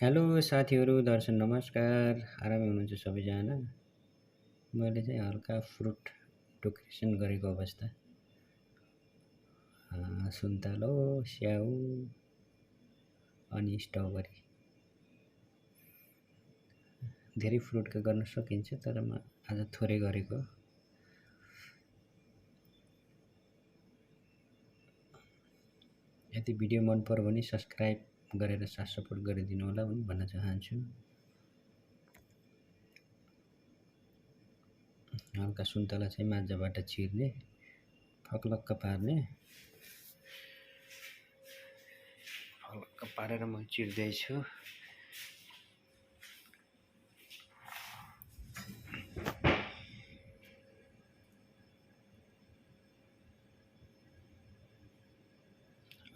Hello साथीहरू, दर्शन नमस्कार। आरामै हुनुहुन्छ सबैजना। मैले चाहिँ हल्का फ्रुट डोकोरेसन गरेको अवस्था, सुन्तलो, स्याउ अनि स्ट्रबेरी धेरै फ्रुटका गर्न सकिन्छ, तर म आज थोरै गरेको। यदि भिडियो मन पर्यो भने सब्सक्राइब गरेर साथ सपोर्ट गरिदिनु होला भन्न चाहन्छु। हल्का सुन्तला चाहिँ माझबाट चिर्ने, फक्लक्क पार्ने, फक्लक्क पारेर म चिर्दैछु।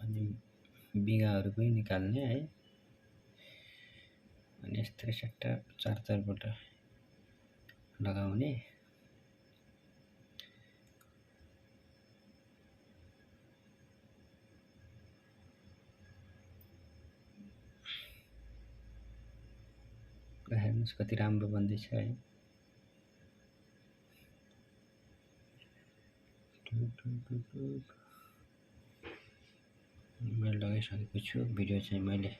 अनि बिगाहरू पनि निकाल्ने है, अनि यस्तै सट्टा चारपल्ट लगाउने। हेर्नुहोस् कति राम्रो बन्दैछ है। मैले लगाइसकेको छु। भिडियो चाहिँ मैले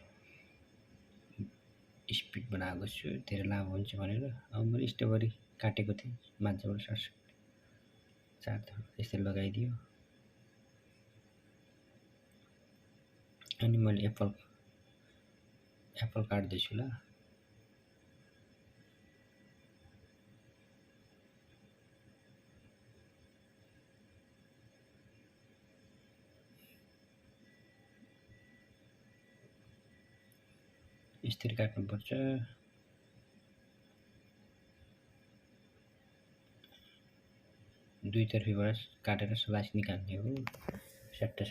स्पिड बनाएको छु धेरै लामो हुन्छ भनेर। अब मैले स्ट्रबेरी काटेको थिएँ, माझबाट चार यस्तै लगाइदियो। अनि मैले एप्पल काट्दैछु ल। यसरी काट्नुपर्छ। दुईतर्फीबाट काटेर स्लाइस निकाल्ने हो, सट्टा।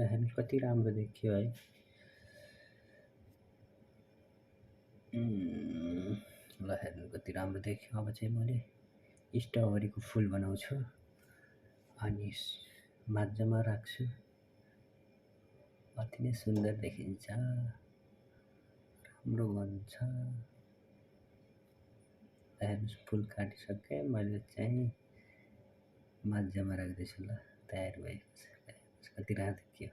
हेर्नुहोस् कति राम्रो देखियो है। ल हेर्नु कति राम्रो देखियो। अब चाहिँ मैले स्ट्रबेरीको फुल बनाउँछु अनि माझमा राख्छु। अति नै सुन्दर देखिन्छ, राम्रो बन्छ। हेर्नुहोस् फुल काटिसकेँ, मैले चाहिँ माझमा राख्दैछु ल। तयार भएको छ, कति राम्रो देखियो।